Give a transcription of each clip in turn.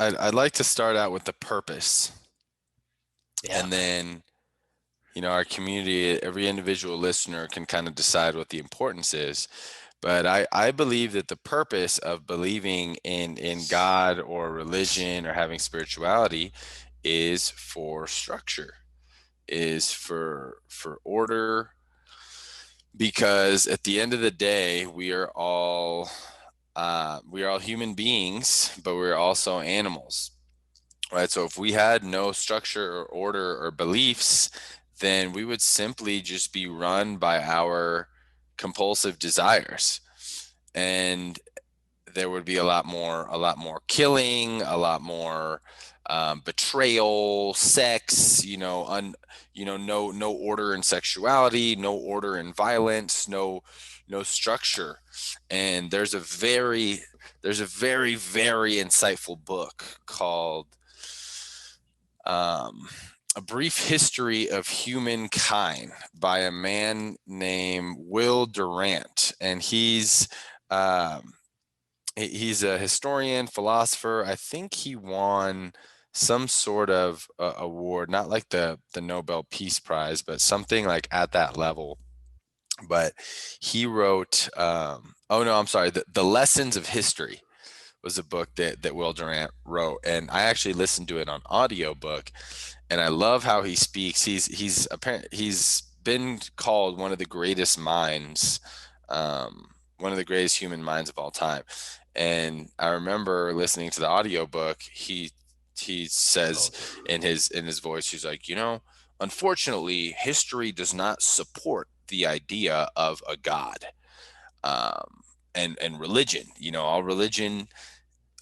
I'd like to start out with the purpose, Yeah. and then our community, every individual listener can kind of decide what the importance is. But I believe that the purpose of believing in God or religion or having spirituality is for structure, is for order, because at the end of the day, we are all human beings, but we're also animals, right? So if we had no structure or order or beliefs, then we would simply just be run by our compulsive desires. And there would be a lot more killing, a lot more betrayal, sex, no order in sexuality, no order in violence, no structure. And there's a very insightful book called um, A Brief History of Humankind by a man named Will Durant. And he's a historian, philosopher. I think he won some sort of award, not like the Nobel Peace Prize, but something like at that level. But he wrote, oh no, I'm sorry, the Lessons of History was a book that Will Durant wrote, and I actually listened to it on audiobook, and I love how he speaks. He's been called one of the greatest human minds of all time. And I remember listening to the audiobook. He says in his voice, he's like, unfortunately, history does not support the idea of a God. And religion,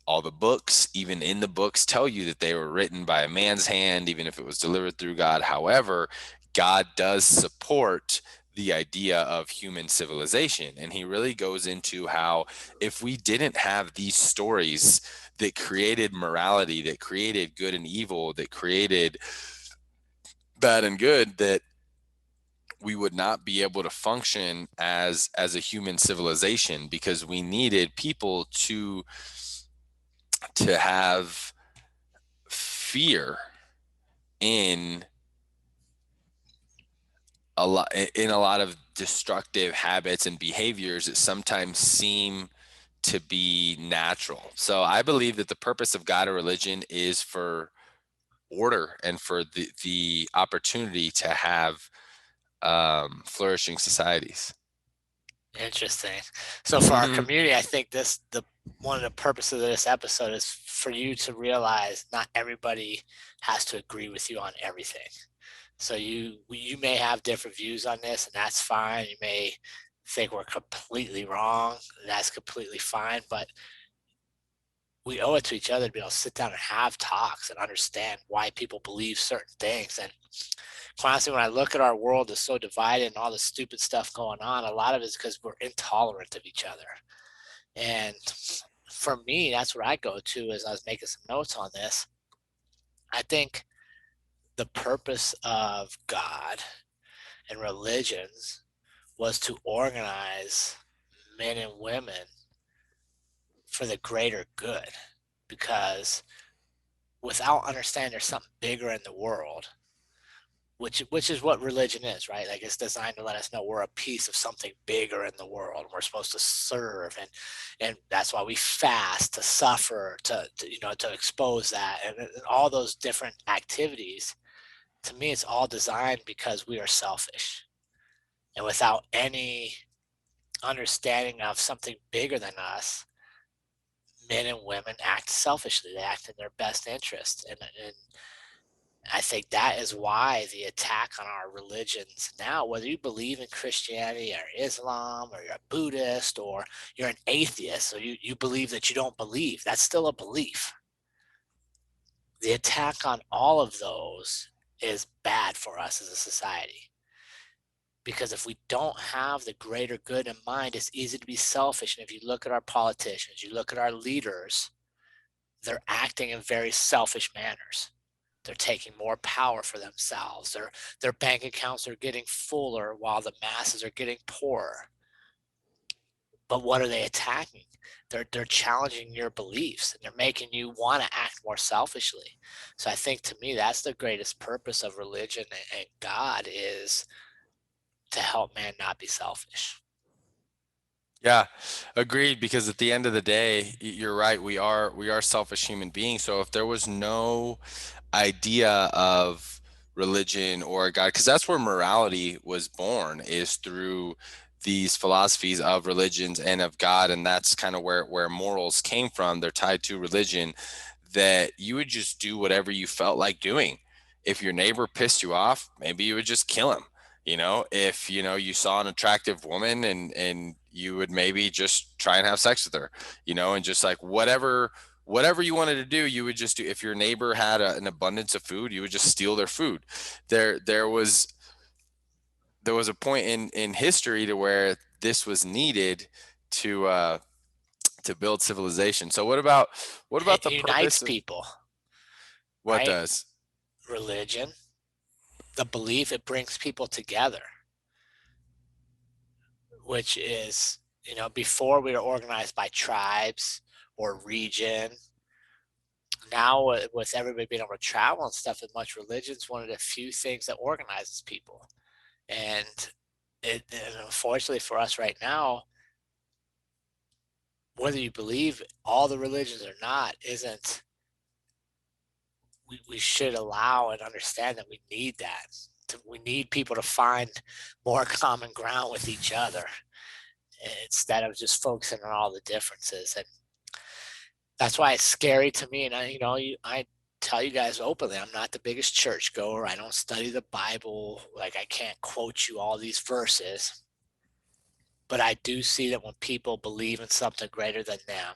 all the books, even in the books, tell you that they were written by a man's hand, even if it was delivered through God. However, God does support the idea of human civilization. And he really goes into how if we didn't have these stories that created morality, that created good and evil, that created bad and good, that we would not be able to function as a human civilization, because we needed people to have fear in a lot of destructive habits and behaviors that sometimes seem to be natural. So I believe that the purpose of God or religion is for order and for the opportunity to have flourishing societies. Interesting. So for our community, I think the one of the purposes of this episode is for you to realize not everybody has to agree with you on everything. So you may have different views on this, and that's fine. You may think we're completely wrong, and that's completely fine. But we owe it to each other to be able to sit down and have talks and understand why people believe certain things. And quite honestly, when I look at our world is so divided and all the stupid stuff going on, a lot of it is because we're intolerant of each other. And for me, that's what I go to as I was making some notes on this. I think the purpose of God and religions was to organize men and women for the greater good, because without understanding there's something bigger in the world, which is what religion is, right? Like, it's designed to let us know we're a piece of something bigger in the world. We're supposed to serve, and that's why we fast, to suffer, to expose that, and all those different activities. To me, it's all designed because we are selfish, and without any understanding of something bigger than us, men and women act selfishly. They act in their best interest, and I think that is why the attack on our religions now, whether you believe in Christianity or Islam, or you're a Buddhist, or you're an atheist, or you believe that you don't believe, that's still a belief. The attack on all of those is bad for us as a society. Because if we don't have the greater good in mind, it's easy to be selfish. And if you look at our politicians, you look at our leaders, they're acting in very selfish manners. They're taking more power for themselves. Their bank accounts are getting fuller while the masses are getting poorer. But what are they attacking? they're challenging your beliefs and they're making you want to act more selfishly. So I think to me that's the greatest purpose of religion and God is to help man not be selfish. Yeah, agreed. Because at the end of the day, you're right. We are selfish human beings. So if there was no idea of religion or God, because that's where morality was born, is through these philosophies of religions and of God, and that's kind of where morals came from. They're tied to religion. That you would just do whatever you felt like doing. If your neighbor pissed you off, maybe you would just kill him. If you saw an attractive woman and you would maybe just try and have sex with her, and just like whatever you wanted to do, you would just do. If your neighbor had an abundance of food, you would just steal their food. There was a point in history to where this was needed to build civilization. So what about It the unites purpose of people, what right? does? Religion, the belief, it brings people together, which is, before we were organized by tribes or region. Now, with everybody being able to travel and stuff, and much religion's one of the few things that organizes people. And and unfortunately for us right now, whether you believe all the religions or not, isn't we should allow and understand that we need that. We need people to find more common ground with each other instead of just focusing on all the differences. And that's why it's scary to me. And I tell you guys openly, I'm not the biggest church goer. I don't study the Bible. Like, I can't quote you all these verses. But I do see that when people believe in something greater than them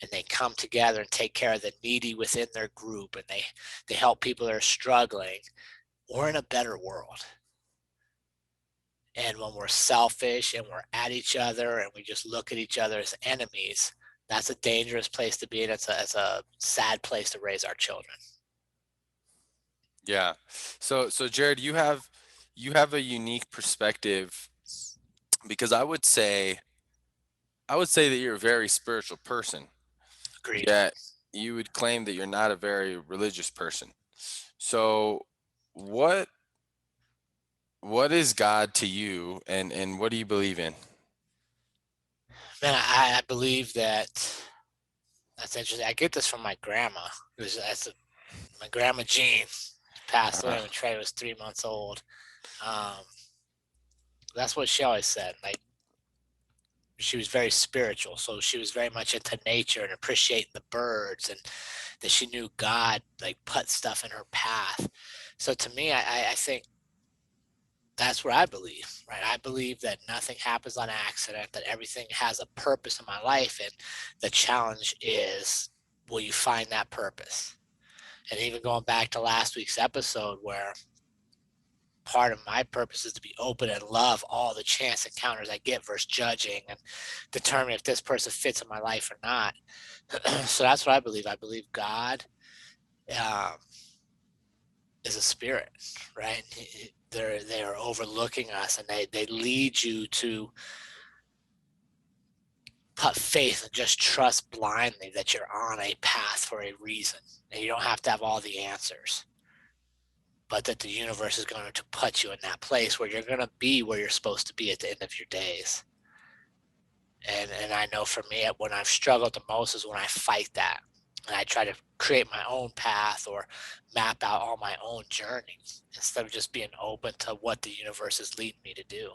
and they come together and take care of the needy within their group and they help people that are struggling, we're in a better world. And when we're selfish and we're at each other and we just look at each other as enemies, that's a dangerous place to be, and it's a sad place to raise our children. Yeah. So Jared, you have a unique perspective, because I would say that you're a very spiritual person, Agreed. yet you would claim that you're not a very religious person. So what what is God to you, and what do you believe in? Man, I believe that's interesting. I get this from my grandma. My grandma Jean passed Uh, away when Trey was 3 months old. Um, that's what she always said. Like, she was very spiritual, so she was very much into nature and appreciating the birds, and that she knew God like put stuff in her path. So to me, I think that's what I believe, right? I believe that nothing happens on accident, that everything has a purpose in my life, and the challenge is, will you find that purpose? And even going back to last week's episode, where part of my purpose is to be open and love all the chance encounters I get versus judging and determine if this person fits in my life or not. So that's what I believe. I believe God um, is a spirit, right? They are overlooking us, and they lead you to put faith and just trust blindly that you're on a path for a reason, and you don't have to have all the answers, but that the universe is going to put you in that place where you're going to be where you're supposed to be at the end of your days. And I know for me, when I've struggled the most is when I fight that. And I try to create my own path or map out all my own journeys instead of just being open to what the universe is leading me to do.